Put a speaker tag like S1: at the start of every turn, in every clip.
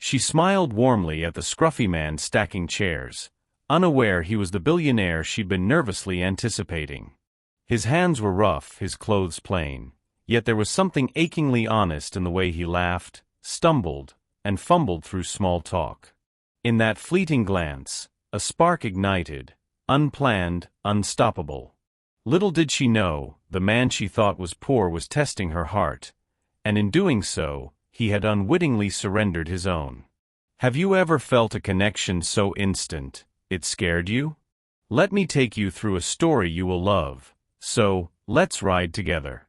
S1: She smiled warmly at the scruffy man stacking chairs, unaware he was the billionaire she'd been nervously anticipating. His hands were rough, his clothes plain, yet there was something achingly honest in the way he laughed, stumbled, and fumbled through small talk. In that fleeting glance, a spark ignited, unplanned, unstoppable. Little did she know, the man she thought was poor was testing her heart, and in doing so, he had unwittingly surrendered his own. Have you ever felt a connection so instant, it scared you? Let me take you through a story you will love, so, let's ride together.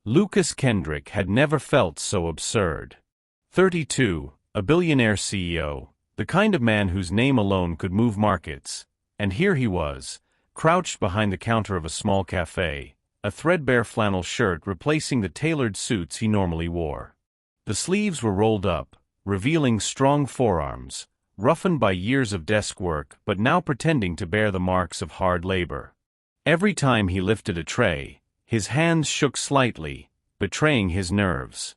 S1: Lucas Kendrick had never felt so absurd. 32, a billionaire CEO, the kind of man whose name alone could move markets, and here he was, crouched behind the counter of a small cafe, a threadbare flannel shirt replacing the tailored suits he normally wore. The sleeves were rolled up, revealing strong forearms, roughened by years of desk work but now pretending to bear the marks of hard labor. Every time he lifted a tray, his hands shook slightly, betraying his nerves.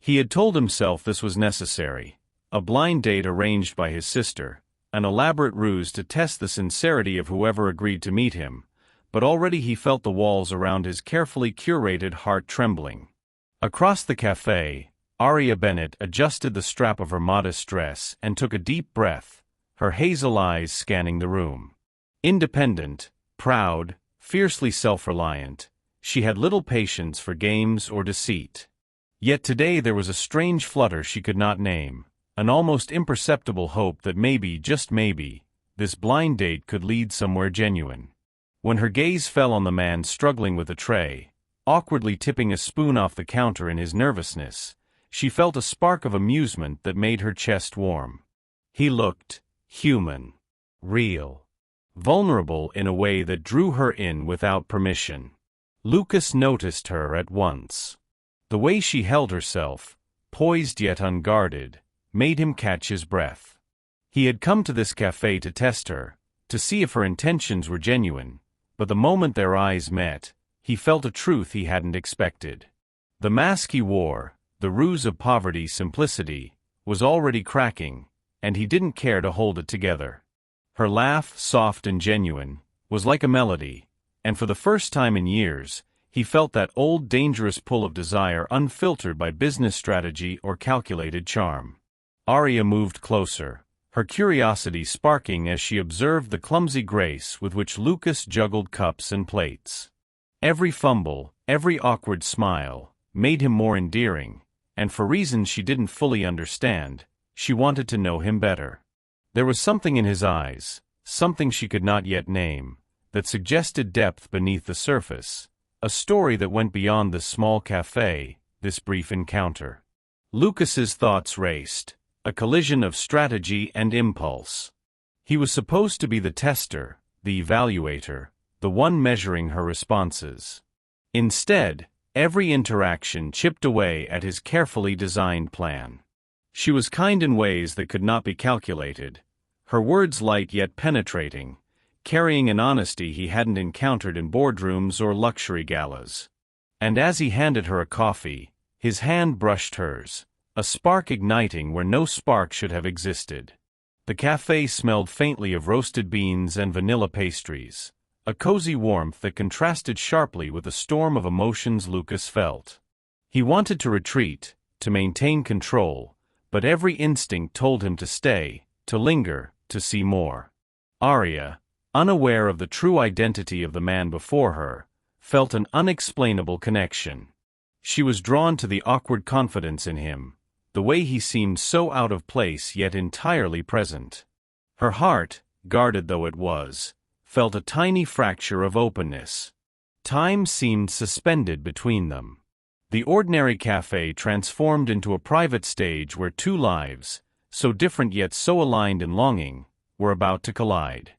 S1: He had told himself this was necessary, a blind date arranged by his sister, an elaborate ruse to test the sincerity of whoever agreed to meet him, but already he felt the walls around his carefully curated heart trembling. Across the cafe, Aria Bennett adjusted the strap of her modest dress and took a deep breath, her hazel eyes scanning the room. Independent, proud, fiercely self-reliant, she had little patience for games or deceit. Yet today there was a strange flutter she could not name, an almost imperceptible hope that maybe, just maybe, this blind date could lead somewhere genuine. When her gaze fell on the man struggling with a tray, awkwardly tipping a spoon off the counter in his nervousness, she felt a spark of amusement that made her chest warm. He looked human, real, vulnerable in a way that drew her in without permission. Lucas noticed her at once. The way she held herself, poised yet unguarded, made him catch his breath. He had come to this cafe to test her, to see if her intentions were genuine, but the moment their eyes met, he felt a truth he hadn't expected. The mask he wore, the ruse of poverty simplicity, was already cracking, and he didn't care to hold it together. Her laugh, soft and genuine, was like a melody, and for the first time in years, he felt that old dangerous pull of desire unfiltered by business strategy or calculated charm. Aria moved closer, her curiosity sparking as she observed the clumsy grace with which Lucas juggled cups and plates. Every fumble, every awkward smile, made him more endearing, and for reasons she didn't fully understand, she wanted to know him better. There was something in his eyes, something she could not yet name, that suggested depth beneath the surface, a story that went beyond this small cafe, this brief encounter. Lucas's thoughts raced, a collision of strategy and impulse. He was supposed to be the tester, the evaluator, the one measuring her responses. Instead, every interaction chipped away at his carefully designed plan. She was kind in ways that could not be calculated, her words light yet penetrating, carrying an honesty he hadn't encountered in boardrooms or luxury galas. And as he handed her a coffee, his hand brushed hers, a spark igniting where no spark should have existed. The cafe smelled faintly of roasted beans and vanilla pastries, a cozy warmth that contrasted sharply with the storm of emotions Lucas felt. He wanted to retreat, to maintain control, but every instinct told him to stay, to linger, to see more. Aria, unaware of the true identity of the man before her, felt an unexplainable connection. She was drawn to the awkward confidence in him, the way he seemed so out of place yet entirely present. Her heart, guarded though it was, felt a tiny fracture of openness. Time seemed suspended between them. The ordinary cafe transformed into a private stage where two lives, so different yet so aligned in longing, were about to collide.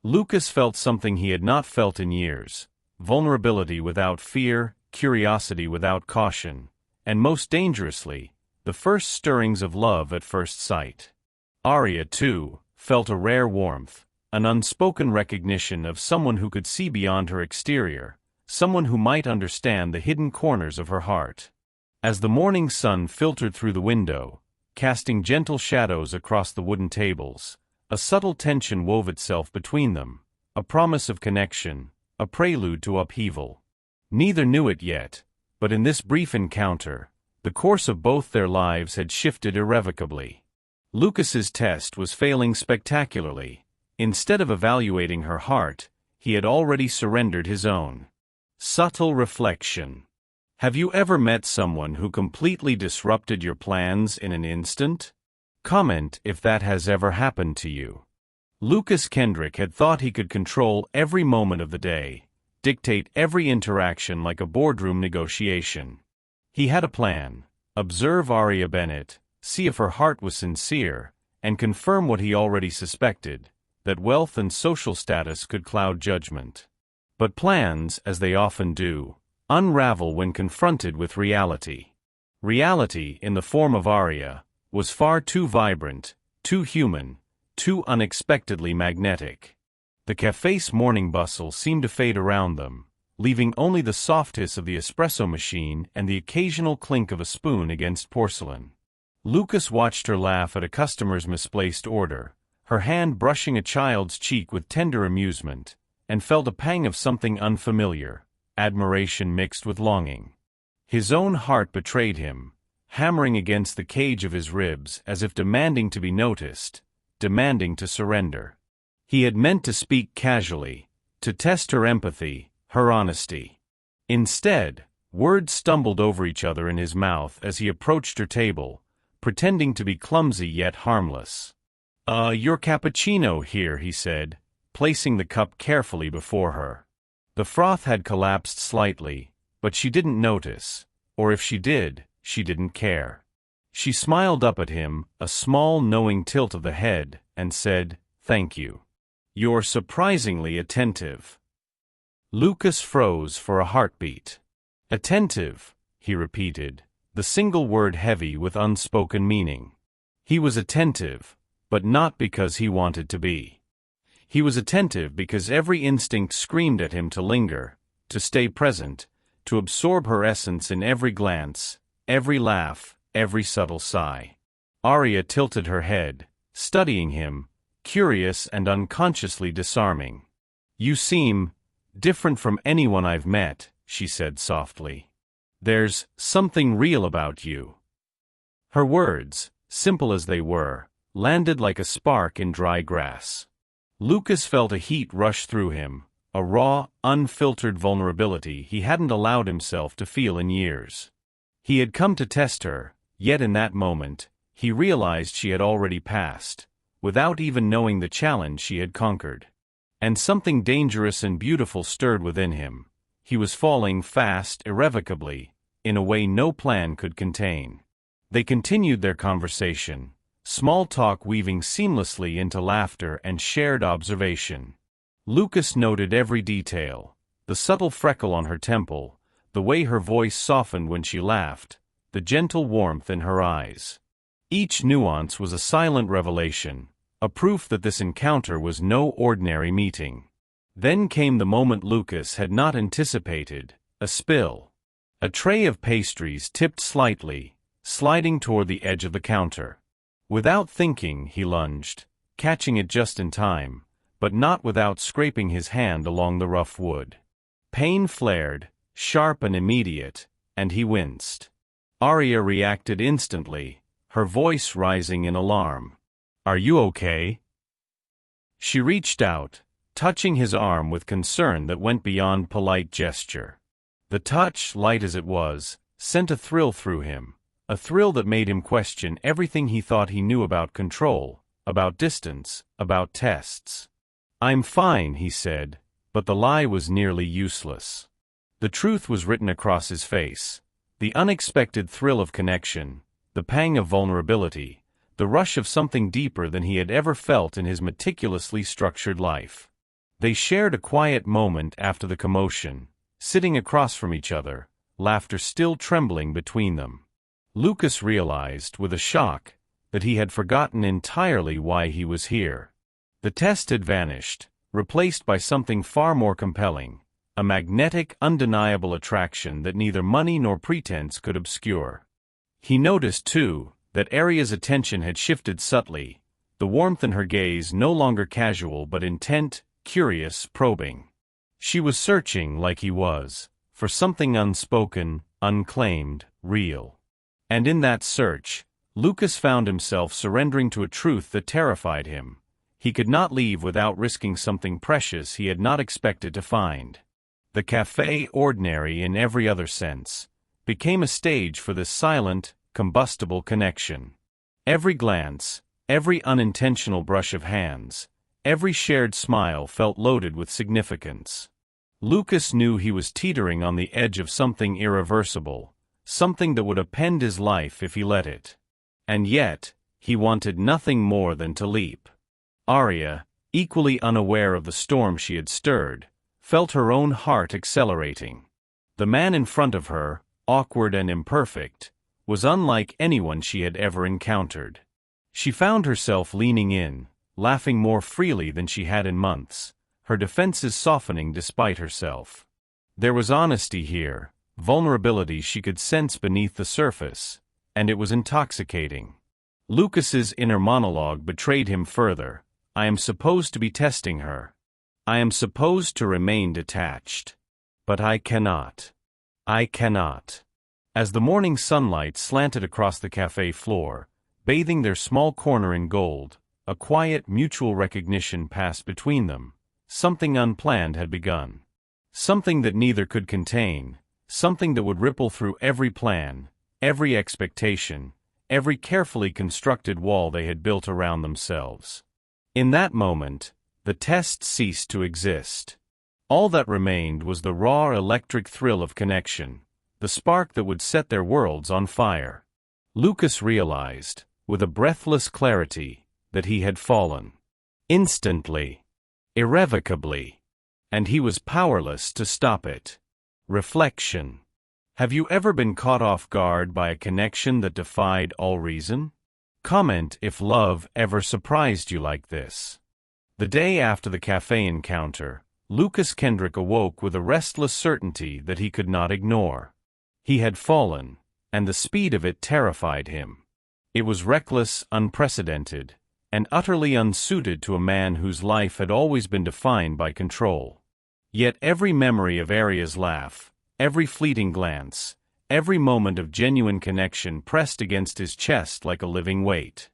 S1: Lucas felt something he had not felt in years, vulnerability without fear, curiosity without caution, and most dangerously, the first stirrings of love at first sight. Aria, too, felt a rare warmth, an unspoken recognition of someone who could see beyond her exterior, someone who might understand the hidden corners of her heart. As the morning sun filtered through the window, casting gentle shadows across the wooden tables. A subtle tension wove itself between them, a promise of connection, a prelude to upheaval. Neither knew it yet, but in this brief encounter, the course of both their lives had shifted irrevocably. Lucas's test was failing spectacularly. Instead of evaluating her heart, he had already surrendered his own. Subtle reflection. Have you ever met someone who completely disrupted your plans in an instant? Comment if that has ever happened to you. Lucas Kendrick had thought he could control every moment of the day, dictate every interaction like a boardroom negotiation. He had a plan: observe Aria Bennett, see if her heart was sincere, and confirm what he already suspected, that wealth and social status could cloud judgment. But plans, as they often do, unravel when confronted with reality. Reality, in the form of Aria, was far too vibrant, too human, too unexpectedly magnetic. The cafe's morning bustle seemed to fade around them, leaving only the soft hiss of the espresso machine and the occasional clink of a spoon against porcelain. Lucas watched her laugh at a customer's misplaced order, her hand brushing a child's cheek with tender amusement, and felt a pang of something unfamiliar, admiration mixed with longing. His own heart betrayed him, hammering against the cage of his ribs as if demanding to be noticed, demanding to surrender. He had meant to speak casually, to test her empathy, her honesty. Instead, words stumbled over each other in his mouth as he approached her table, pretending to be clumsy yet harmless. Your cappuccino here," he said, placing the cup carefully before her. The froth had collapsed slightly, but she didn't notice, or if she did, she didn't care. She smiled up at him, a small knowing tilt of the head, and said, "Thank you. You're surprisingly attentive." Lucas froze for a heartbeat. "Attentive," he repeated, the single word heavy with unspoken meaning. He was attentive, but not because he wanted to be. He was attentive because every instinct screamed at him to linger, to stay present, to absorb her essence in every glance, every laugh, every subtle sigh. Aria tilted her head, studying him, curious and unconsciously disarming. "You seem different from anyone I've met," she said softly. "There's something real about you." Her words, simple as they were, landed like a spark in dry grass. Lucas felt a heat rush through him, a raw, unfiltered vulnerability he hadn't allowed himself to feel in years. He had come to test her, yet in that moment, he realized she had already passed, without even knowing the challenge she had conquered. And something dangerous and beautiful stirred within him. He was falling fast, irrevocably, in a way no plan could contain. They continued their conversation, small talk weaving seamlessly into laughter and shared observation. Lucas noted every detail: the subtle freckle on her temple, the way her voice softened when she laughed, the gentle warmth in her eyes. Each nuance was a silent revelation, a proof that this encounter was no ordinary meeting. Then came the moment Lucas had not anticipated: a spill. A tray of pastries tipped slightly, sliding toward the edge of the counter. Without thinking, he lunged, catching it just in time, but not without scraping his hand along the rough wood. Pain flared, sharp and immediate, and he winced. Aria reacted instantly, her voice rising in alarm. "Are you okay?" She reached out, touching his arm with concern that went beyond polite gesture. The touch, light as it was, sent a thrill through him, a thrill that made him question everything he thought he knew about control, about distance, about tests. "I'm fine," he said, but the lie was nearly useless. The truth was written across his face: the unexpected thrill of connection, the pang of vulnerability, the rush of something deeper than he had ever felt in his meticulously structured life. They shared a quiet moment after the commotion, sitting across from each other, laughter still trembling between them. Lucas realized, with a shock, that he had forgotten entirely why he was here. The test had vanished, replaced by something far more compelling, a magnetic, undeniable attraction that neither money nor pretense could obscure. He noticed, too, that Arya's attention had shifted subtly, the warmth in her gaze no longer casual but intent, curious, probing. She was searching, like he was, for something unspoken, unclaimed, real. And in that search, Lucas found himself surrendering to a truth that terrified him. He could not leave without risking something precious he had not expected to find. The café, ordinary in every other sense, became a stage for this silent, combustible connection. Every glance, every unintentional brush of hands, every shared smile felt loaded with significance. Lucas knew he was teetering on the edge of something irreversible, something that would upend his life if he let it. And yet, he wanted nothing more than to leap. Arya, equally unaware of the storm she had stirred, felt her own heart accelerating. The man in front of her, awkward and imperfect, was unlike anyone she had ever encountered. She found herself leaning in, laughing more freely than she had in months, her defenses softening despite herself. There was honesty here, vulnerability she could sense beneath the surface, and it was intoxicating. Lucas's inner monologue betrayed him further. I am supposed to be testing her. I am supposed to remain detached. But I cannot. I cannot. As the morning sunlight slanted across the cafe floor, bathing their small corner in gold, a quiet mutual recognition passed between them. Something unplanned had begun. Something that neither could contain, something that would ripple through every plan, every expectation, every carefully constructed wall they had built around themselves. In that moment, the test ceased to exist. All that remained was the raw electric thrill of connection, the spark that would set their worlds on fire. Lucas realized, with a breathless clarity, that he had fallen. Instantly. Irrevocably. And he was powerless to stop it. Reflection. Have you ever been caught off guard by a connection that defied all reason? Comment if love ever surprised you like this. The day after the cafe encounter, Lucas Kendrick awoke with a restless certainty that he could not ignore. He had fallen, and the speed of it terrified him. It was reckless, unprecedented, and utterly unsuited to a man whose life had always been defined by control. Yet every memory of Arya's laugh, every fleeting glance, every moment of genuine connection pressed against his chest like a living weight.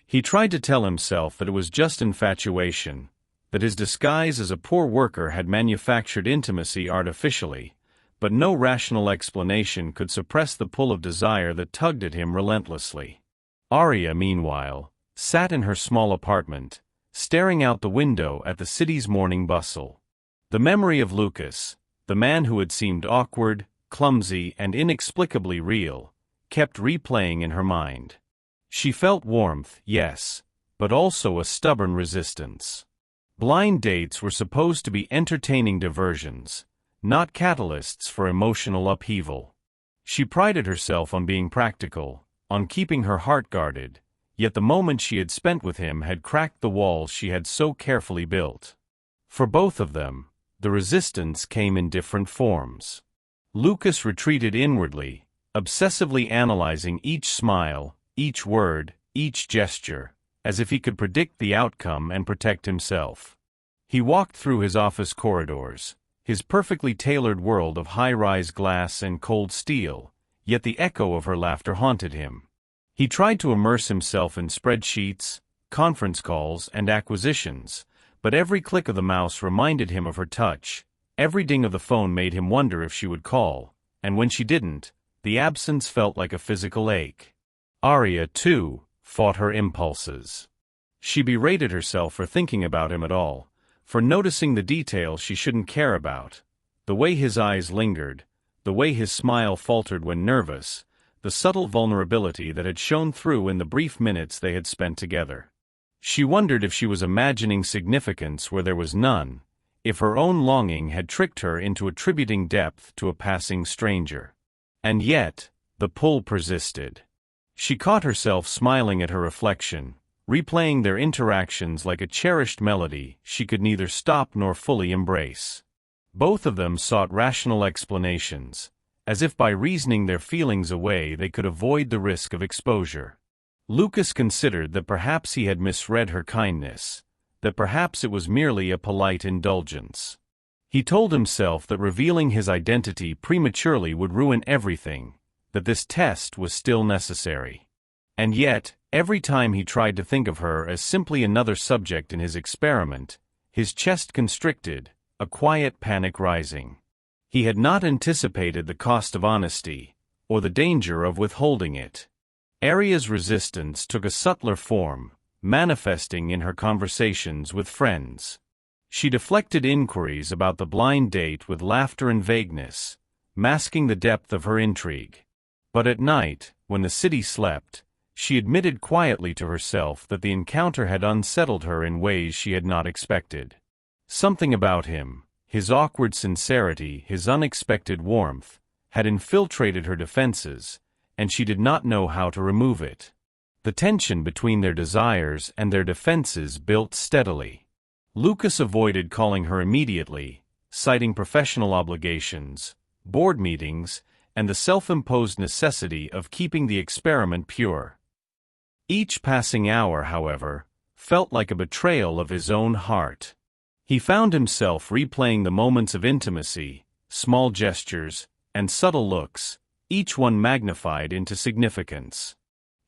S1: He tried to tell himself that it was just infatuation, that his disguise as a poor worker had manufactured intimacy artificially, but no rational explanation could suppress the pull of desire that tugged at him relentlessly. Arya, meanwhile, sat in her small apartment, staring out the window at the city's morning bustle. The memory of Lucas, the man who had seemed awkward, clumsy, and inexplicably real, kept replaying in her mind. She felt warmth, yes, but also a stubborn resistance. Blind dates were supposed to be entertaining diversions, not catalysts for emotional upheaval. She prided herself on being practical, on keeping her heart guarded, yet the moment she had spent with him had cracked the walls she had so carefully built. For both of them, the resistance came in different forms. Lucas retreated inwardly, obsessively analyzing each smile, each word, each gesture, as if he could predict the outcome and protect himself. He walked through his office corridors, his perfectly tailored world of high-rise glass and cold steel, yet the echo of her laughter haunted him. He tried to immerse himself in spreadsheets, conference calls, and acquisitions, but every click of the mouse reminded him of her touch, every ding of the phone made him wonder if she would call, and when she didn't, the absence felt like a physical ache. Arya, too, fought her impulses. She berated herself for thinking about him at all, for noticing the details she shouldn't care about, the way his eyes lingered, the way his smile faltered when nervous, the subtle vulnerability that had shone through in the brief minutes they had spent together. She wondered if she was imagining significance where there was none, if her own longing had tricked her into attributing depth to a passing stranger. And yet, the pull persisted. She caught herself smiling at her reflection, replaying their interactions like a cherished melody she could neither stop nor fully embrace. Both of them sought rational explanations, as if by reasoning their feelings away they could avoid the risk of exposure. Lucas considered that perhaps he had misread her kindness, that perhaps it was merely a polite indulgence. He told himself that revealing his identity prematurely would ruin everything, that this test was still necessary. And yet, every time he tried to think of her as simply another subject in his experiment, his chest constricted, a quiet panic rising. He had not anticipated the cost of honesty, or the danger of withholding it. Aria's resistance took a subtler form, manifesting in her conversations with friends. She deflected inquiries about the blind date with laughter and vagueness, masking the depth of her intrigue. But at night, when the city slept, she admitted quietly to herself that the encounter had unsettled her in ways she had not expected. Something about him, his awkward sincerity, his unexpected warmth, had infiltrated her defenses, and she did not know how to remove it. The tension between their desires and their defenses built steadily. Lucas avoided calling her immediately, citing professional obligations, board meetings, and the self-imposed necessity of keeping the experiment pure. Each passing hour, however, felt like a betrayal of his own heart. He found himself replaying the moments of intimacy, small gestures, and subtle looks, each one magnified into significance.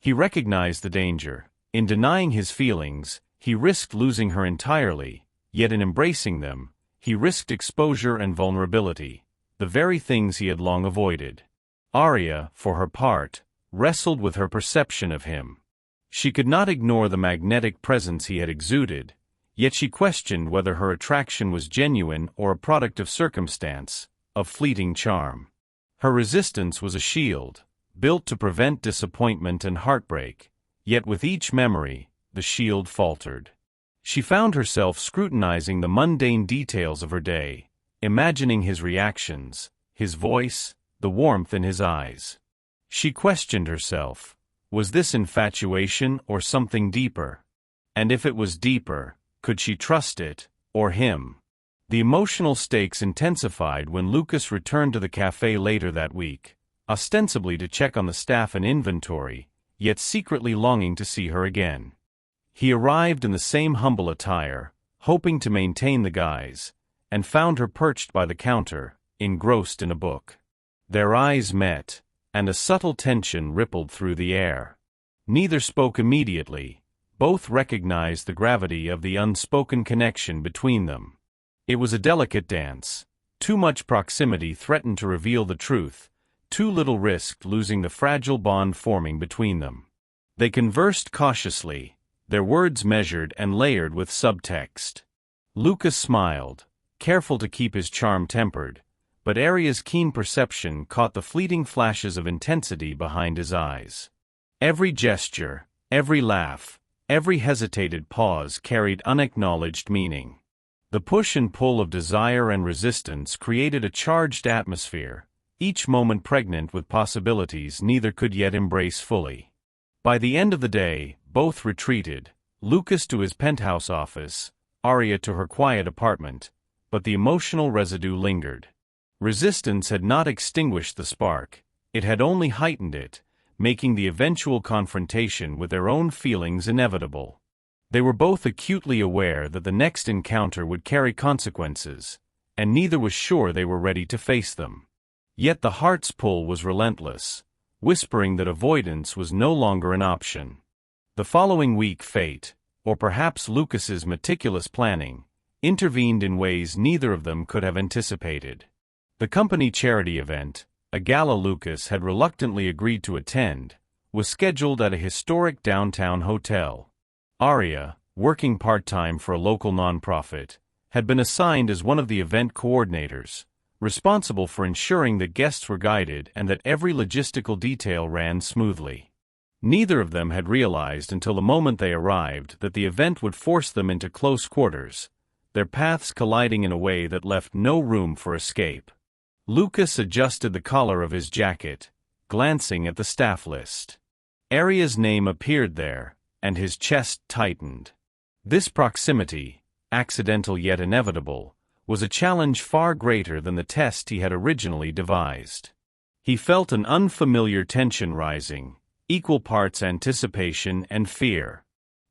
S1: He recognized the danger. In denying his feelings, he risked losing her entirely, yet in embracing them, he risked exposure and vulnerability, the very things he had long avoided. Aria, for her part, wrestled with her perception of him. She could not ignore the magnetic presence he had exuded, yet she questioned whether her attraction was genuine or a product of circumstance, of fleeting charm. Her resistance was a shield, built to prevent disappointment and heartbreak, yet with each memory, the shield faltered. She found herself scrutinizing the mundane details of her day, imagining his reactions, his voice, the warmth in his eyes. She questioned herself, was this infatuation or something deeper? And if it was deeper, could she trust it, or him? The emotional stakes intensified when Lucas returned to the cafe later that week, ostensibly to check on the staff and inventory, yet secretly longing to see her again. He arrived in the same humble attire, hoping to maintain the guise, and found her perched by the counter, engrossed in a book. Their eyes met, and a subtle tension rippled through the air. Neither spoke immediately, both recognized the gravity of the unspoken connection between them. It was a delicate dance. Too much proximity threatened to reveal the truth, too little risked losing the fragile bond forming between them. They conversed cautiously, their words measured and layered with subtext. Lucas smiled, careful to keep his charm tempered, but Aria's keen perception caught the fleeting flashes of intensity behind his eyes. Every gesture, every laugh, every hesitated pause carried unacknowledged meaning. The push and pull of desire and resistance created a charged atmosphere, each moment pregnant with possibilities neither could yet embrace fully. By the end of the day, both retreated, Lucas to his penthouse office, Aria to her quiet apartment, but the emotional residue lingered. Resistance had not extinguished the spark, it had only heightened it, making the eventual confrontation with their own feelings inevitable. They were both acutely aware that the next encounter would carry consequences, and neither was sure they were ready to face them. Yet the heart's pull was relentless, whispering that avoidance was no longer an option. The following week fate, or perhaps Lucas's meticulous planning, intervened in ways neither of them could have anticipated. The company charity event, a gala Lucas had reluctantly agreed to attend, was scheduled at a historic downtown hotel. Aria, working part-time for a local nonprofit, had been assigned as one of the event coordinators, responsible for ensuring that guests were guided and that every logistical detail ran smoothly. Neither of them had realized until the moment they arrived that the event would force them into close quarters, their paths colliding in a way that left no room for escape. Lucas adjusted the collar of his jacket, glancing at the staff list. Aria's name appeared there, and his chest tightened. This proximity, accidental yet inevitable, was a challenge far greater than the test he had originally devised. He felt an unfamiliar tension rising, equal parts anticipation and fear.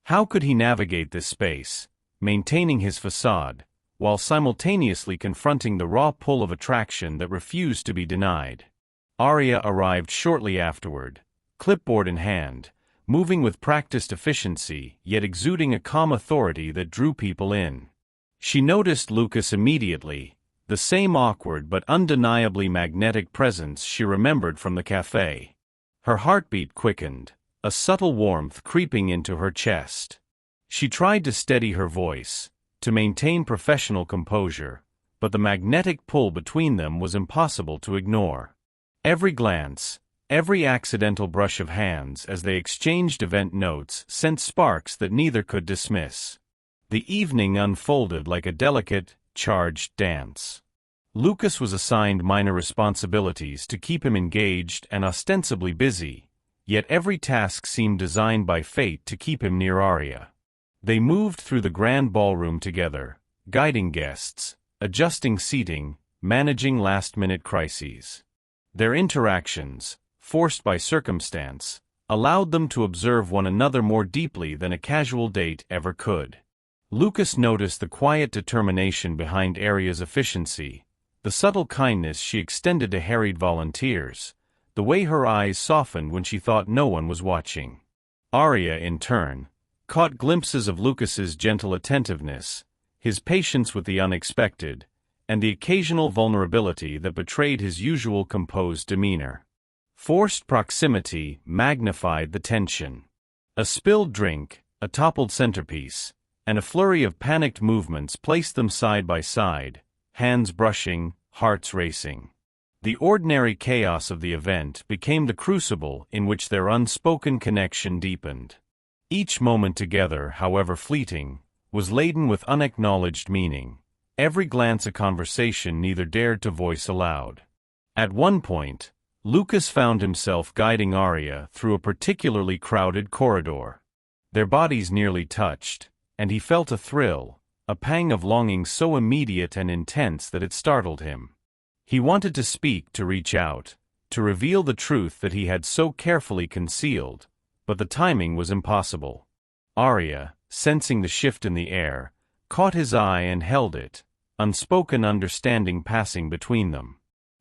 S1: How could he navigate this space, maintaining his facade, while simultaneously confronting the raw pull of attraction that refused to be denied? Arya arrived shortly afterward, clipboard in hand, moving with practiced efficiency yet exuding a calm authority that drew people in. She noticed Lucas immediately, the same awkward but undeniably magnetic presence she remembered from the cafe. Her heartbeat quickened, a subtle warmth creeping into her chest. She tried to steady her voice, to maintain professional composure, but the magnetic pull between them was impossible to ignore. Every glance, every accidental brush of hands as they exchanged event notes sent sparks that neither could dismiss. The evening unfolded like a delicate, charged dance. Lucas was assigned minor responsibilities to keep him engaged and ostensibly busy, yet every task seemed designed by fate to keep him near Arya. They moved through the grand ballroom together, guiding guests, adjusting seating, managing last-minute crises. Their interactions, forced by circumstance, allowed them to observe one another more deeply than a casual date ever could. Lucas noticed the quiet determination behind Arya's efficiency, the subtle kindness she extended to harried volunteers, the way her eyes softened when she thought no one was watching. Arya, in turn, caught glimpses of Lucas's gentle attentiveness, his patience with the unexpected, and the occasional vulnerability that betrayed his usual composed demeanor. Forced proximity magnified the tension. A spilled drink, a toppled centerpiece, and a flurry of panicked movements placed them side by side, hands brushing, hearts racing. The ordinary chaos of the event became the crucible in which their unspoken connection deepened. Each moment together, however fleeting, was laden with unacknowledged meaning, every glance a conversation neither dared to voice aloud. At one point, Lucas found himself guiding Arya through a particularly crowded corridor. Their bodies nearly touched, and he felt a thrill, a pang of longing so immediate and intense that it startled him. He wanted to speak, to reach out, to reveal the truth that he had so carefully concealed, but the timing was impossible. Arya, sensing the shift in the air, caught his eye and held it, unspoken understanding passing between them.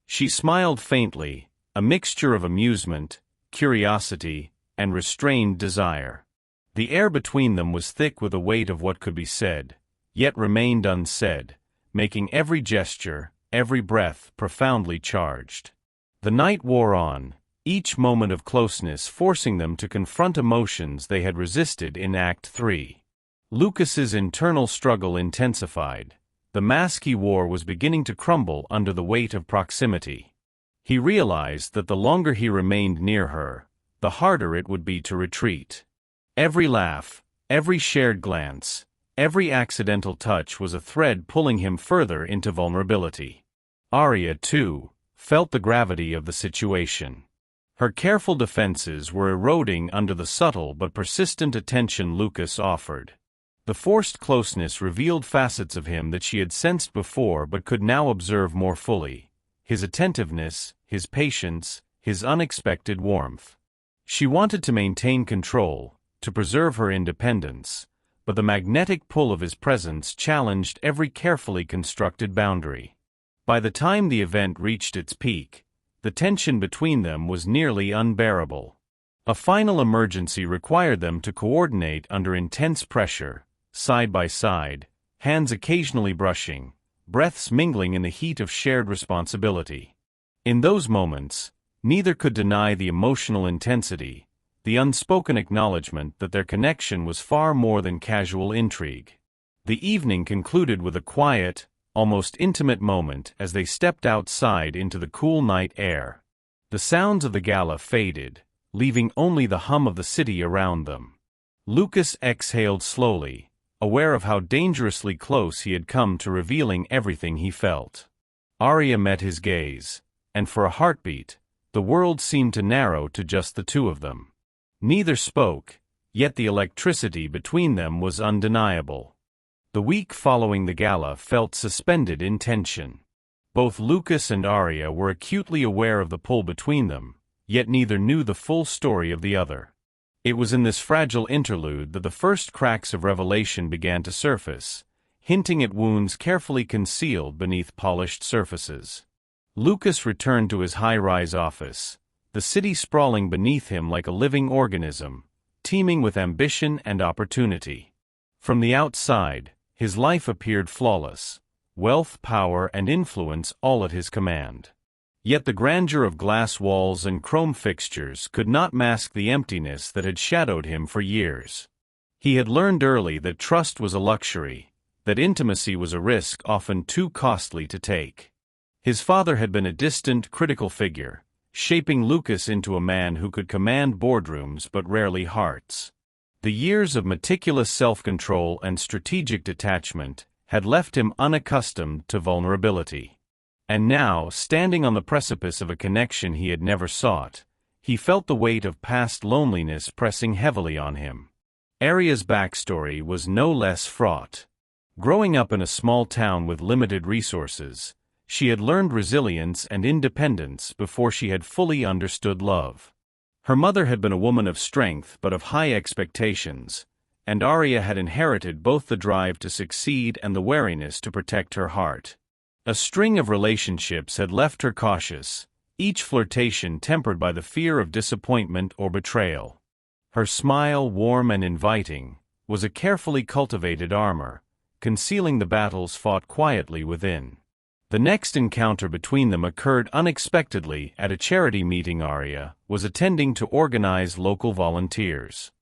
S1: She smiled faintly, a mixture of amusement, curiosity, and restrained desire. The air between them was thick with a weight of what could be said, yet remained unsaid, making every gesture, every breath profoundly charged. The night wore on, each moment of closeness forcing them to confront emotions they had resisted in Act 3. Lucas's internal struggle intensified. The mask he wore was beginning to crumble under the weight of proximity. He realized that the longer he remained near her, the harder it would be to retreat. Every laugh, every shared glance, every accidental touch was a thread pulling him further into vulnerability. Arya, too, felt the gravity of the situation. Her careful defenses were eroding under the subtle but persistent attention Lucas offered. The forced closeness revealed facets of him that she had sensed before but could now observe more fully: his attentiveness, his patience, his unexpected warmth. She wanted to maintain control, to preserve her independence, but the magnetic pull of his presence challenged every carefully constructed boundary. By the time the event reached its peak, the tension between them was nearly unbearable. A final emergency required them to coordinate under intense pressure, side by side, hands occasionally brushing, breaths mingling in the heat of shared responsibility. In those moments, neither could deny the emotional intensity, the unspoken acknowledgement that their connection was far more than casual intrigue. The evening concluded with a quiet, almost intimate moment as they stepped outside into the cool night air. The sounds of the gala faded, leaving only the hum of the city around them. Lucas exhaled slowly, aware of how dangerously close he had come to revealing everything he felt. Arya met his gaze, and for a heartbeat, the world seemed to narrow to just the two of them. Neither spoke, yet the electricity between them was undeniable. The week following the gala felt suspended in tension. Both Lucas and Arya were acutely aware of the pull between them, yet neither knew the full story of the other. It was in this fragile interlude that the first cracks of revelation began to surface, hinting at wounds carefully concealed beneath polished surfaces. Lucas returned to his high-rise office, the city sprawling beneath him like a living organism, teeming with ambition and opportunity. From the outside, his life appeared flawless, wealth, power, and influence all at his command. Yet the grandeur of glass walls and chrome fixtures could not mask the emptiness that had shadowed him for years. He had learned early that trust was a luxury, that intimacy was a risk often too costly to take. His father had been a distant, critical figure, shaping Lucas into a man who could command boardrooms but rarely hearts. The years of meticulous self-control and strategic detachment had left him unaccustomed to vulnerability. And now, standing on the precipice of a connection he had never sought, he felt the weight of past loneliness pressing heavily on him. Arya's backstory was no less fraught. Growing up in a small town with limited resources, she had learned resilience and independence before she had fully understood love. Her mother had been a woman of strength but of high expectations, and Arya had inherited both the drive to succeed and the wariness to protect her heart. A string of relationships had left her cautious, each flirtation tempered by the fear of disappointment or betrayal. Her smile, warm and inviting, was a carefully cultivated armor, concealing the battles fought quietly within. The next encounter between them occurred unexpectedly at a charity meeting Arya was attending to organize local volunteers.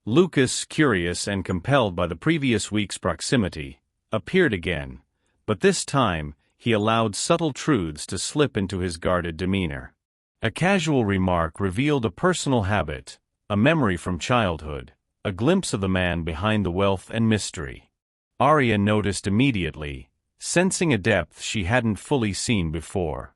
S1: Lucas, curious and compelled by the previous week's proximity, appeared again, but this time he allowed subtle truths to slip into his guarded demeanor. A casual remark revealed a personal habit, a memory from childhood, a glimpse of the man behind the wealth and mystery. Arya noticed immediately, sensing a depth she hadn't fully seen before.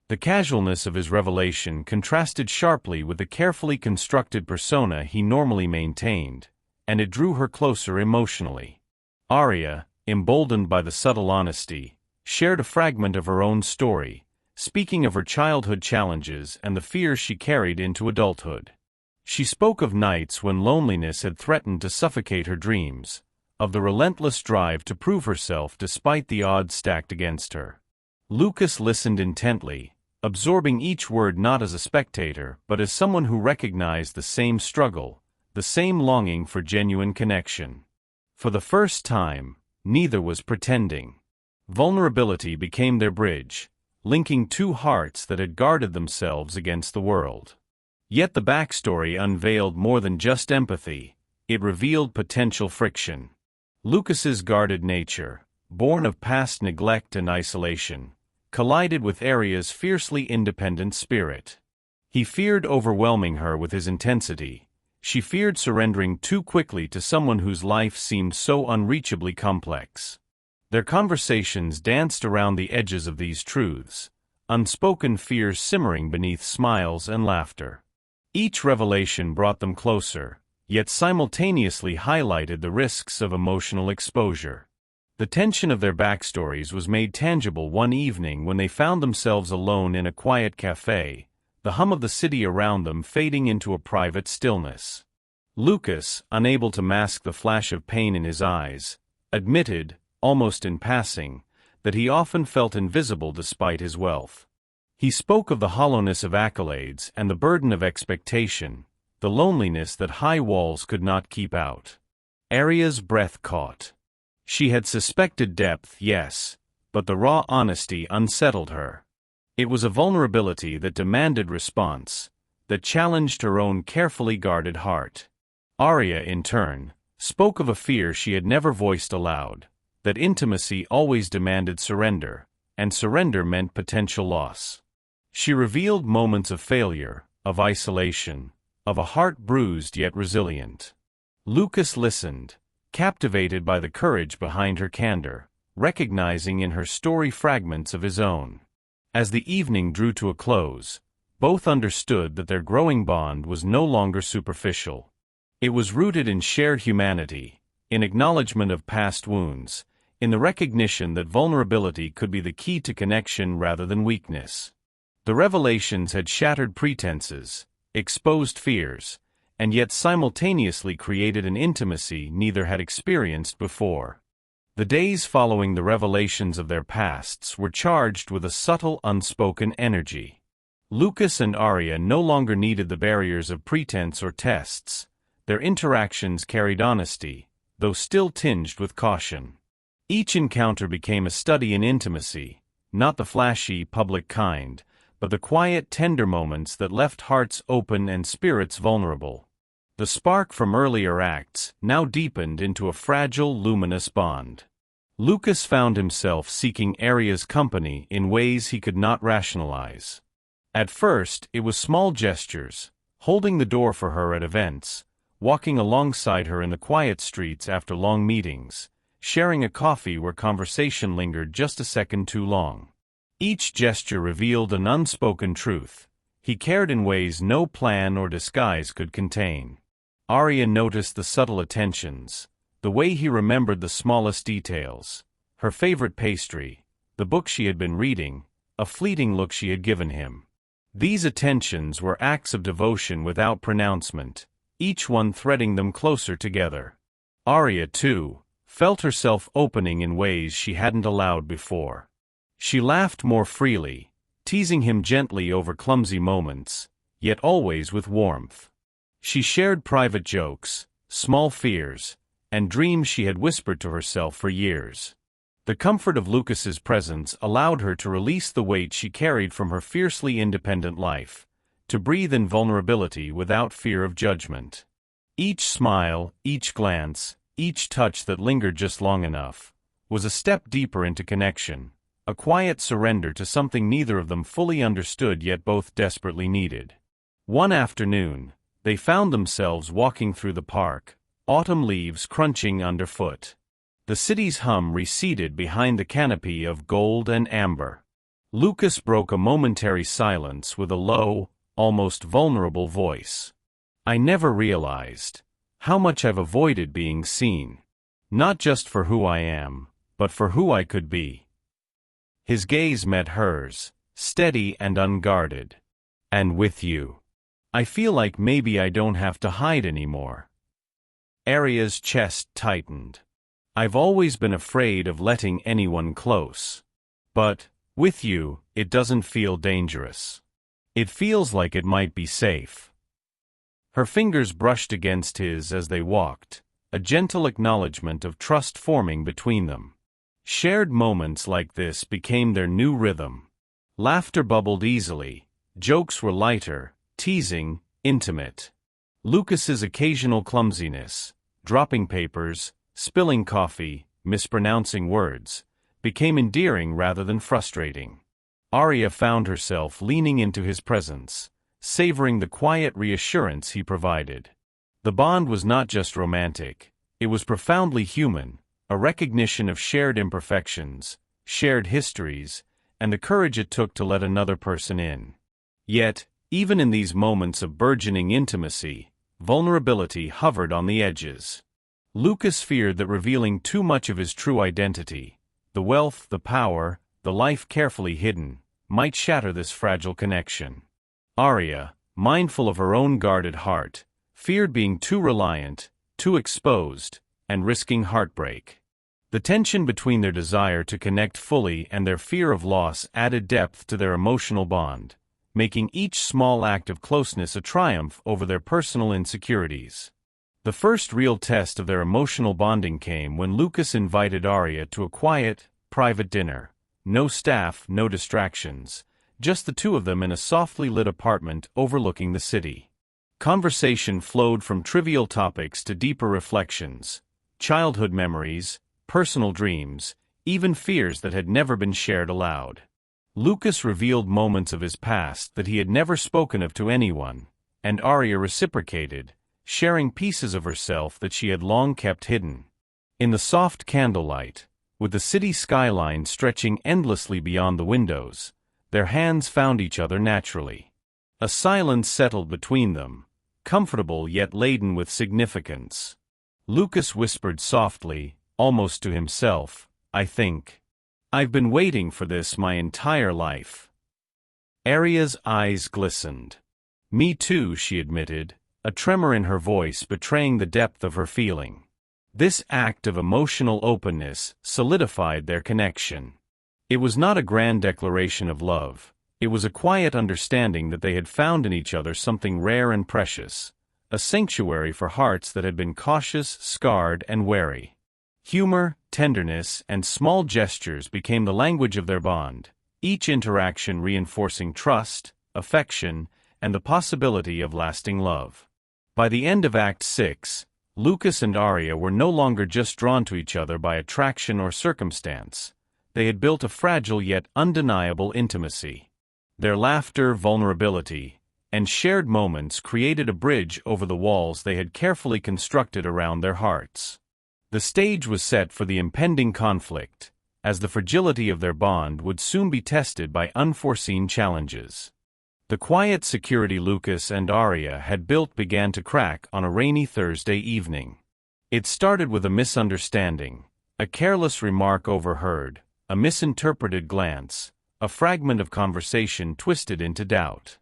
S1: The casualness of his revelation contrasted sharply with the carefully constructed persona he normally maintained, and it drew her closer emotionally. Arya, emboldened by the subtle honesty, shared a fragment of her own story, speaking of her childhood challenges and the fears she carried into adulthood. She spoke of nights when loneliness had threatened to suffocate her dreams, of the relentless drive to prove herself despite the odds stacked against her. Lucas listened intently, absorbing each word not as a spectator but as someone who recognized the same struggle, the same longing for genuine connection. For the first time, neither was pretending. Vulnerability became their bridge, linking two hearts that had guarded themselves against the world. Yet the backstory unveiled more than just empathy, it revealed potential friction. Lucas's guarded nature, born of past neglect and isolation, collided with Arya's fiercely independent spirit. He feared overwhelming her with his intensity. She feared surrendering too quickly to someone whose life seemed so unreachably complex. Their conversations danced around the edges of these truths, unspoken fears simmering beneath smiles and laughter. Each revelation brought them closer, yet simultaneously highlighted the risks of emotional exposure. The tension of their backstories was made tangible one evening when they found themselves alone in a quiet cafe, the hum of the city around them fading into a private stillness. Lucas, unable to mask the flash of pain in his eyes, admitted, almost in passing, that he often felt invisible despite his wealth. He spoke of the hollowness of accolades and the burden of expectation, the loneliness that high walls could not keep out. Arya's breath caught. She had suspected depth, yes, but the raw honesty unsettled her. It was a vulnerability that demanded response, that challenged her own carefully guarded heart. Arya, in turn, spoke of a fear she had never voiced aloud, that intimacy always demanded surrender, and surrender meant potential loss. She revealed moments of failure, of isolation, of a heart bruised yet resilient. Lucas listened, captivated by the courage behind her candor, recognizing in her story fragments of his own. As the evening drew to a close, both understood that their growing bond was no longer superficial. It was rooted in shared humanity, in acknowledgement of past wounds, in the recognition that vulnerability could be the key to connection rather than weakness. The revelations had shattered pretenses, exposed fears, and yet simultaneously created an intimacy neither had experienced before. The days following the revelations of their pasts were charged with a subtle, unspoken energy. Lucas and Arya no longer needed the barriers of pretense or tests. Their interactions carried honesty, though still tinged with caution. Each encounter became a study in intimacy, not the flashy, public kind, but the quiet, tender moments that left hearts open and spirits vulnerable. The spark from earlier acts now deepened into a fragile, luminous bond. Lucas found himself seeking Arya's company in ways he could not rationalize. At first, it was small gestures, holding the door for her at events, walking alongside her in the quiet streets after long meetings, sharing a coffee where conversation lingered just a second too long. Each gesture revealed an unspoken truth. He cared in ways no plan or disguise could contain. Arya noticed the subtle attentions, the way he remembered the smallest details, her favorite pastry, the book she had been reading, a fleeting look she had given him. These attentions were acts of devotion without pronouncement, each one threading them closer together. Arya, too, felt herself opening in ways she hadn't allowed before. She laughed more freely, teasing him gently over clumsy moments, yet always with warmth. She shared private jokes, small fears, and dreams she had whispered to herself for years. The comfort of Lucas's presence allowed her to release the weight she carried from her fiercely independent life, to breathe in vulnerability without fear of judgment. Each smile, each glance, each touch that lingered just long enough, was a step deeper into connection, a quiet surrender to something neither of them fully understood yet both desperately needed. One afternoon, they found themselves walking through the park, autumn leaves crunching underfoot. The city's hum receded behind the canopy of gold and amber. Lucas broke a momentary silence with a low, almost vulnerable voice. "I never realized how much I've avoided being seen. Not just for who I am, but for who I could be." His gaze met hers, steady and unguarded. "And with you, I feel like maybe I don't have to hide anymore." Arya's chest tightened. "I've always been afraid of letting anyone close. But, with you, it doesn't feel dangerous. It feels like it might be safe." Her fingers brushed against his as they walked, a gentle acknowledgement of trust forming between them. Shared moments like this became their new rhythm. Laughter bubbled easily, jokes were lighter, teasing, intimate. Lucas's occasional clumsiness, dropping papers, spilling coffee, mispronouncing words, became endearing rather than frustrating. Arya found herself leaning into his presence, savoring the quiet reassurance he provided. The bond was not just romantic, it was profoundly human, a recognition of shared imperfections, shared histories, and the courage it took to let another person in. Yet, even in these moments of burgeoning intimacy, vulnerability hovered on the edges. Lucas feared that revealing too much of his true identity, the wealth, the power, the life carefully hidden, might shatter this fragile connection. Arya, mindful of her own guarded heart, feared being too reliant, too exposed, and risking heartbreak. The tension between their desire to connect fully and their fear of loss added depth to their emotional bond, making each small act of closeness a triumph over their personal insecurities. The first real test of their emotional bonding came when Lucas invited Arya to a quiet, private dinner. No staff, no distractions, just the two of them in a softly lit apartment overlooking the city. Conversation flowed from trivial topics to deeper reflections, childhood memories, personal dreams, even fears that had never been shared aloud. Lucas revealed moments of his past that he had never spoken of to anyone, and Arya reciprocated, sharing pieces of herself that she had long kept hidden. In the soft candlelight, with the city skyline stretching endlessly beyond the windows, their hands found each other naturally. A silence settled between them, comfortable yet laden with significance. Lucas whispered softly, almost to himself, "I think I've been waiting for this my entire life." Arya's eyes glistened. "Me too," she admitted, a tremor in her voice betraying the depth of her feeling. This act of emotional openness solidified their connection. It was not a grand declaration of love. It was a quiet understanding that they had found in each other something rare and precious, a sanctuary for hearts that had been cautious, scarred, and wary. Humor, tenderness, and small gestures became the language of their bond, each interaction reinforcing trust, affection, and the possibility of lasting love. By the end of Act 6, Lucas and Arya were no longer just drawn to each other by attraction or circumstance. They had built a fragile yet undeniable intimacy. Their laughter, vulnerability, and shared moments created a bridge over the walls they had carefully constructed around their hearts. The stage was set for the impending conflict, as the fragility of their bond would soon be tested by unforeseen challenges. The quiet security Lucas and Arya had built began to crack on a rainy Thursday evening. It started with a misunderstanding, a careless remark overheard, a misinterpreted glance, a fragment of conversation twisted into doubt.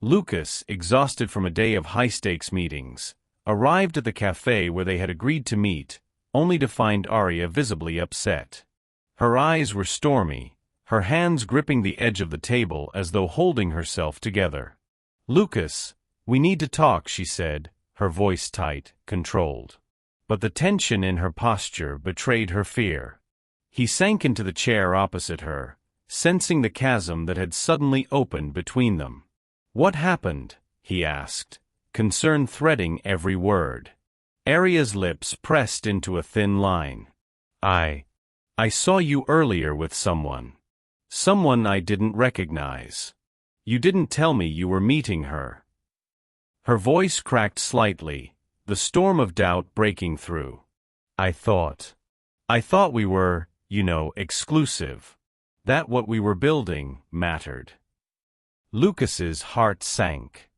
S1: Lucas, exhausted from a day of high-stakes meetings, arrived at the cafe where they had agreed to meet, only to find Arya visibly upset. Her eyes were stormy, her hands gripping the edge of the table as though holding herself together. "Lucas, we need to talk," she said, her voice tight, controlled. But the tension in her posture betrayed her fear. He sank into the chair opposite her, sensing the chasm that had suddenly opened between them. "What happened?" he asked, concern threading every word. Arya's lips pressed into a thin line. I saw you earlier with someone. Someone I didn't recognize. You didn't tell me you were meeting her." Her voice cracked slightly, the storm of doubt breaking through. I thought we were, exclusive. That what we were building mattered." Lucas's heart sank.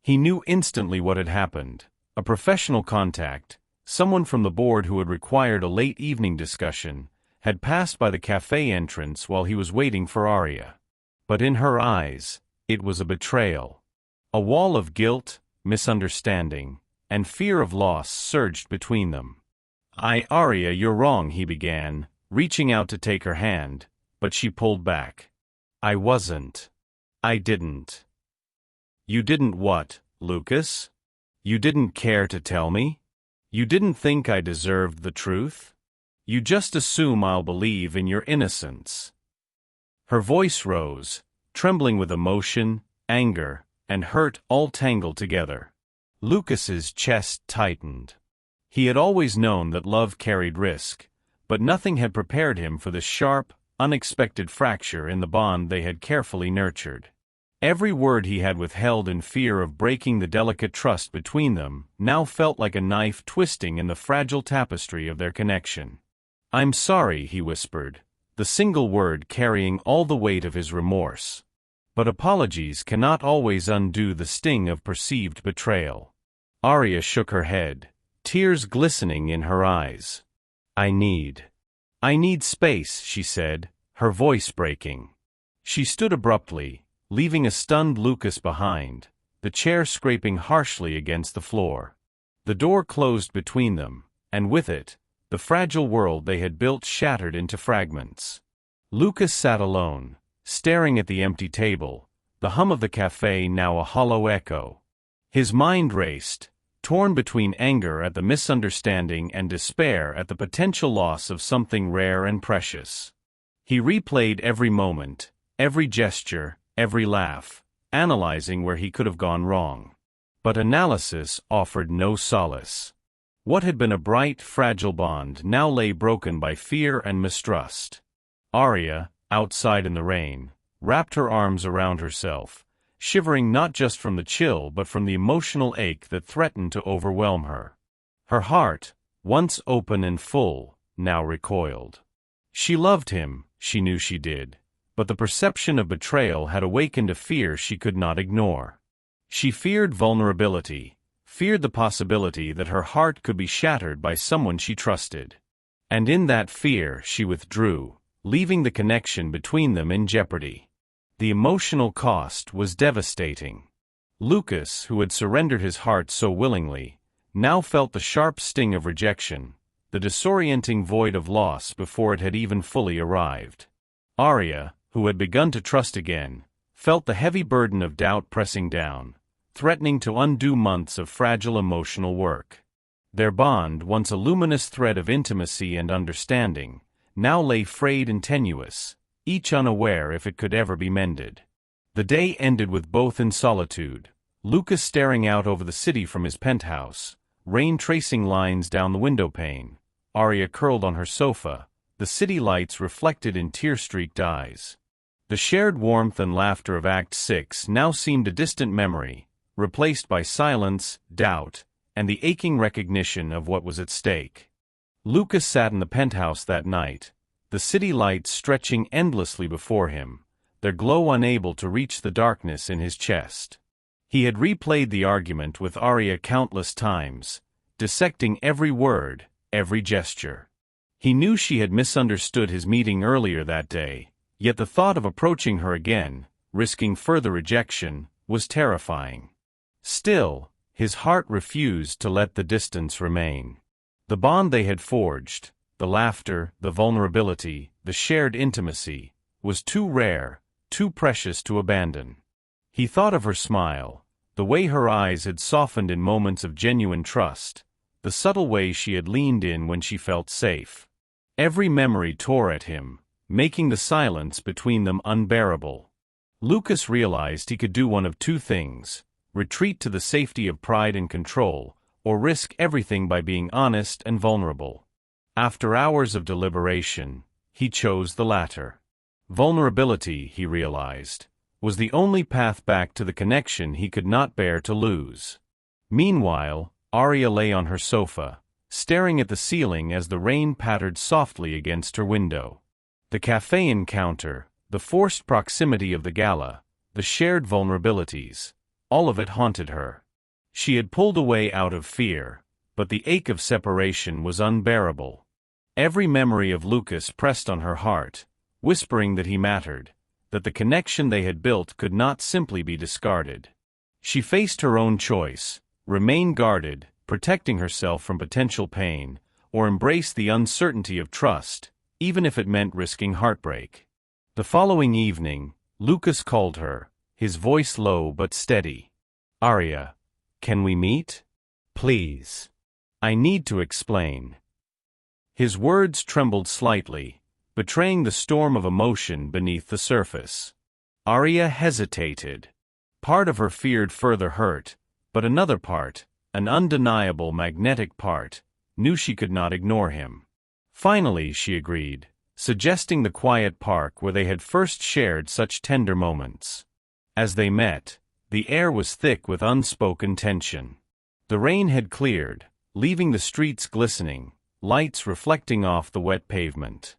S1: He knew instantly what had happened. A professional contact, someone from the board who had required a late evening discussion, had passed by the cafe entrance while he was waiting for Arya. But in her eyes, it was a betrayal. A wall of guilt, misunderstanding, and fear of loss surged between them. Arya, you're wrong," he began, reaching out to take her hand, but she pulled back. "I wasn't. I didn't." "You didn't what, Lucas? You didn't care to tell me? You didn't think I deserved the truth? You just assume I'll believe in your innocence." Her voice rose, trembling with emotion, anger, and hurt all tangled together. Lucas's chest tightened. He had always known that love carried risk, but nothing had prepared him for the sharp, unexpected fracture in the bond they had carefully nurtured. Every word he had withheld in fear of breaking the delicate trust between them now felt like a knife twisting in the fragile tapestry of their connection. "I'm sorry," he whispered, the single word carrying all the weight of his remorse. But apologies cannot always undo the sting of perceived betrayal. Arya shook her head, tears glistening in her eyes. I need space," she said, her voice breaking. She stood abruptly, leaving a stunned Lucas behind, the chair scraping harshly against the floor. The door closed between them, and with it, the fragile world they had built shattered into fragments. Lucas sat alone, staring at the empty table, the hum of the cafe now a hollow echo. His mind raced, torn between anger at the misunderstanding and despair at the potential loss of something rare and precious. He replayed every moment, every gesture, every laugh, analyzing where he could have gone wrong. But analysis offered no solace. What had been a bright, fragile bond now lay broken by fear and mistrust. Arya, outside in the rain, wrapped her arms around herself, shivering not just from the chill but from the emotional ache that threatened to overwhelm her. Her heart, once open and full, now recoiled. She loved him, she knew she did, but the perception of betrayal had awakened a fear she could not ignore. She feared vulnerability, feared the possibility that her heart could be shattered by someone she trusted. And in that fear she withdrew, leaving the connection between them in jeopardy. The emotional cost was devastating. Lucas, who had surrendered his heart so willingly, now felt the sharp sting of rejection, the disorienting void of loss before it had even fully arrived. Arya, who had begun to trust again, felt the heavy burden of doubt pressing down, threatening to undo months of fragile emotional work. Their bond, once a luminous thread of intimacy and understanding, now lay frayed and tenuous, each unaware if it could ever be mended. The day ended with both in solitude, Lucas staring out over the city from his penthouse, rain tracing lines down the windowpane, Arya curled on her sofa, the city lights reflected in tear-streaked eyes. The shared warmth and laughter of Act 6 now seemed a distant memory, replaced by silence, doubt, and the aching recognition of what was at stake. Lucas sat in the penthouse that night, the city lights stretching endlessly before him, their glow unable to reach the darkness in his chest. He had replayed the argument with Arya countless times, dissecting every word, every gesture. He knew she had misunderstood his meeting earlier that day, yet the thought of approaching her again, risking further rejection, was terrifying. Still, his heart refused to let the distance remain. The bond they had forged, the laughter, the vulnerability, the shared intimacy, was too rare, too precious to abandon. He thought of her smile, the way her eyes had softened in moments of genuine trust, the subtle way she had leaned in when she felt safe. Every memory tore at him, making the silence between them unbearable. Lucas realized he could do one of two things: retreat to the safety of pride and control, or risk everything by being honest and vulnerable. After hours of deliberation, he chose the latter. Vulnerability, he realized, was the only path back to the connection he could not bear to lose. Meanwhile, Arya lay on her sofa, staring at the ceiling as the rain pattered softly against her window. The cafe encounter, the forced proximity of the gala, the shared vulnerabilities, all of it haunted her. She had pulled away out of fear, but the ache of separation was unbearable. Every memory of Lucas pressed on her heart, whispering that he mattered, that the connection they had built could not simply be discarded. She faced her own choice: remain guarded, protecting herself from potential pain, or embrace the uncertainty of trust, even if it meant risking heartbreak. The following evening, Lucas called her, his voice low but steady. "Arya, can we meet? Please. I need to explain." His words trembled slightly, betraying the storm of emotion beneath the surface. Arya hesitated. Part of her feared further hurt, but another part, an undeniable magnetic part, knew she could not ignore him. Finally, she agreed, suggesting the quiet park where they had first shared such tender moments. As they met, the air was thick with unspoken tension. The rain had cleared, leaving the streets glistening, lights reflecting off the wet pavement.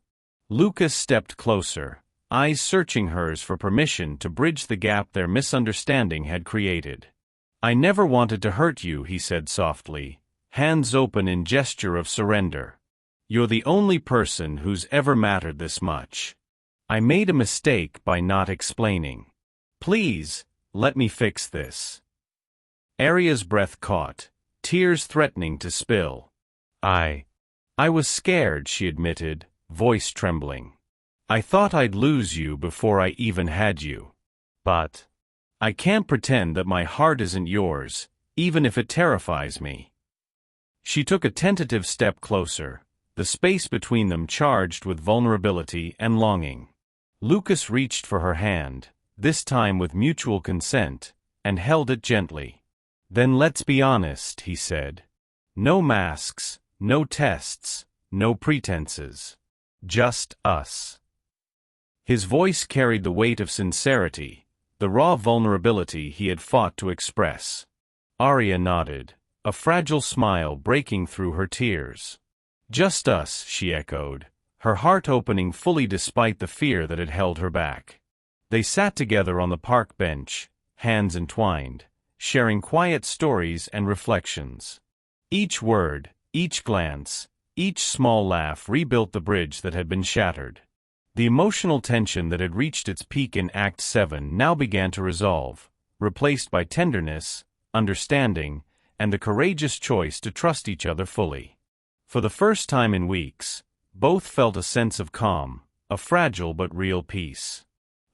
S1: Lucas stepped closer, eyes searching hers for permission to bridge the gap their misunderstanding had created. "I never wanted to hurt you," he said softly, hands open in gesture of surrender. "You're the only person who's ever mattered this much. I made a mistake by not explaining. Please, let me fix this." Arya's breath caught, tears threatening to spill. I was scared," she admitted, voice trembling. "I thought I'd lose you before I even had you. But I can't pretend that my heart isn't yours, even if it terrifies me." She took a tentative step closer, the space between them charged with vulnerability and longing. Lucas reached for her hand, this time with mutual consent, and held it gently. "Then let's be honest," he said. "No masks, no tests, no pretenses. Just us." His voice carried the weight of sincerity, the raw vulnerability he had fought to express. Arya nodded, a fragile smile breaking through her tears. "Just us," she echoed, her heart opening fully despite the fear that had held her back. They sat together on the park bench, hands entwined, sharing quiet stories and reflections. Each word, each glance, each small laugh rebuilt the bridge that had been shattered. The emotional tension that had reached its peak in Act 7 now began to resolve, replaced by tenderness, understanding, and the courageous choice to trust each other fully. For the first time in weeks, both felt a sense of calm, a fragile but real peace.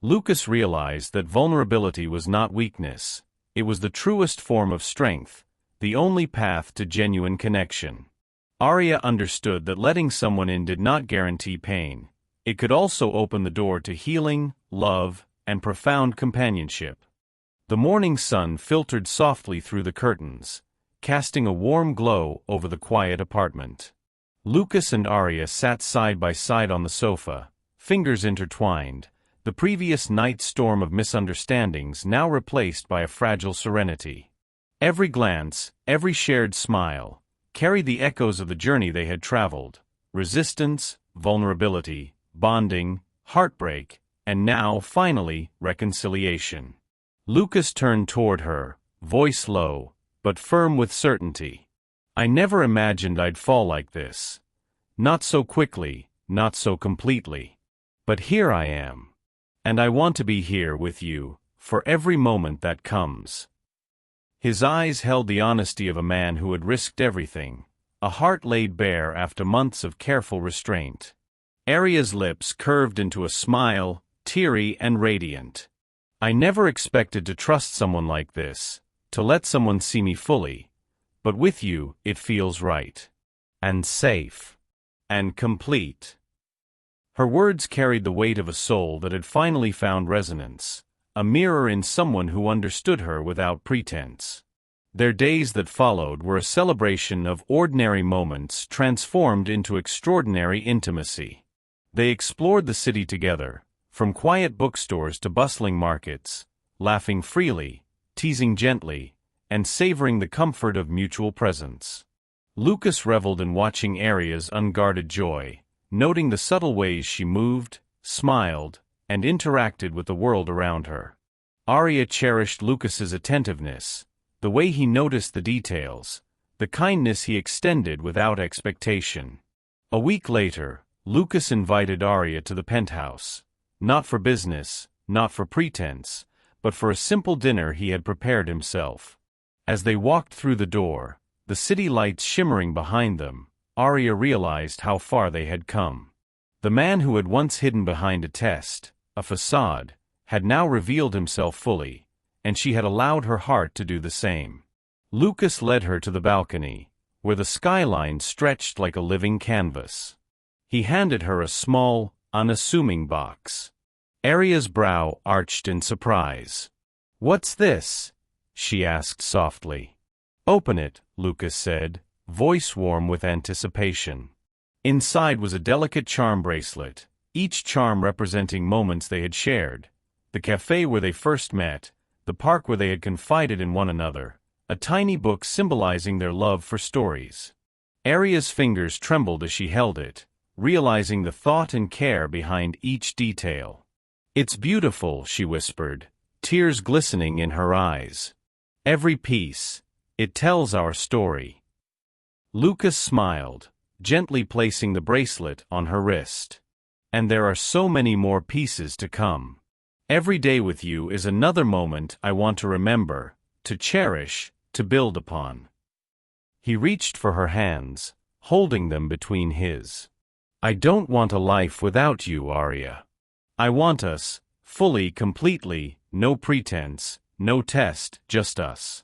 S1: Lucas realized that vulnerability was not weakness, it was the truest form of strength, the only path to genuine connection. Arya understood that letting someone in did not guarantee pain. It could also open the door to healing, love, and profound companionship. The morning sun filtered softly through the curtains, casting a warm glow over the quiet apartment. Lucas and Arya sat side by side on the sofa, fingers intertwined, the previous night's storm of misunderstandings now replaced by a fragile serenity. Every glance, every shared smile, carried the echoes of the journey they had traveled: resistance, vulnerability, bonding, heartbreak, and now, finally, reconciliation. Lucas turned toward her, voice low, but firm with certainty. "I never imagined I'd fall like this. Not so quickly, not so completely. But here I am. And I want to be here with you, for every moment that comes." His eyes held the honesty of a man who had risked everything, a heart laid bare after months of careful restraint. Arya's lips curved into a smile, teary and radiant. "I never expected to trust someone like this, to let someone see me fully, but with you, it feels right. And safe. And complete." Her words carried the weight of a soul that had finally found resonance, a mirror in someone who understood her without pretense. Their days that followed were a celebration of ordinary moments transformed into extraordinary intimacy. They explored the city together, from quiet bookstores to bustling markets, laughing freely, teasing gently, and savoring the comfort of mutual presence. Lucas reveled in watching Arya's unguarded joy, noting the subtle ways she moved, smiled, and interacted with the world around her. Arya cherished Lucas's attentiveness, the way he noticed the details, the kindness he extended without expectation. A week later, Lucas invited Arya to the penthouse, not for business, not for pretense, but for a simple dinner he had prepared himself. As they walked through the door, the city lights shimmering behind them, Arya realized how far they had come. The man who had once hidden behind a test, a facade, had now revealed himself fully, and she had allowed her heart to do the same. Lucas led her to the balcony, where the skyline stretched like a living canvas. He handed her a small, unassuming box. Arya's brow arched in surprise. "What's this?" she asked softly. "Open it," Lucas said, voice warm with anticipation. Inside was a delicate charm bracelet, each charm representing moments they had shared: the cafe where they first met, the park where they had confided in one another, a tiny book symbolizing their love for stories. Arya's fingers trembled as she held it, realizing the thought and care behind each detail. "It's beautiful," she whispered, tears glistening in her eyes. "Every piece. It tells our story." Lucas smiled, gently placing the bracelet on her wrist. "And there are so many more pieces to come. Every day with you is another moment I want to remember, to cherish, to build upon." He reached for her hands, holding them between his. "I don't want a life without you, Arya. I want us, fully, completely, no pretense, no test, just us."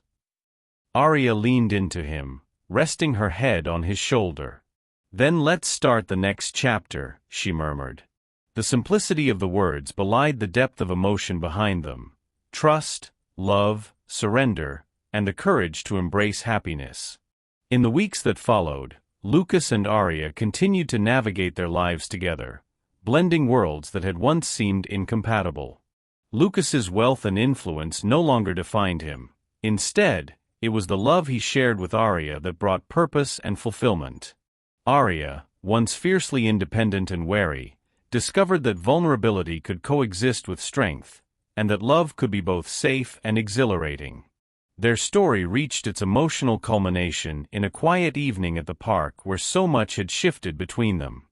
S1: Arya leaned into him, resting her head on his shoulder. "Then let's start the next chapter," she murmured. The simplicity of the words belied the depth of emotion behind them: trust, love, surrender, and the courage to embrace happiness. In the weeks that followed, Lucas and Arya continued to navigate their lives together, blending worlds that had once seemed incompatible. Lucas's wealth and influence no longer defined him. Instead, it was the love he shared with Arya that brought purpose and fulfillment. Arya, once fiercely independent and wary, discovered that vulnerability could coexist with strength, and that love could be both safe and exhilarating. Their story reached its emotional culmination in a quiet evening at the park where so much had shifted between them.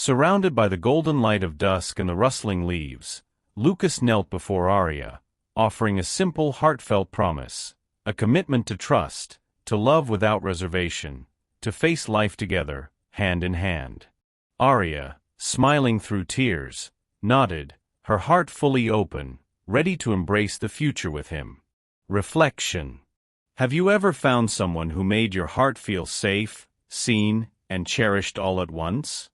S1: Surrounded by the golden light of dusk and the rustling leaves, Lucas knelt before Arya, offering a simple, heartfelt promise, a commitment to trust, to love without reservation, to face life together, hand in hand. Arya, smiling through tears, nodded, her heart fully open, ready to embrace the future with him. Reflection. Have you ever found someone who made your heart feel safe, seen, and cherished all at once?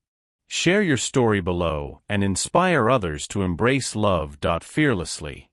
S1: Share your story below and inspire others to embrace love fearlessly.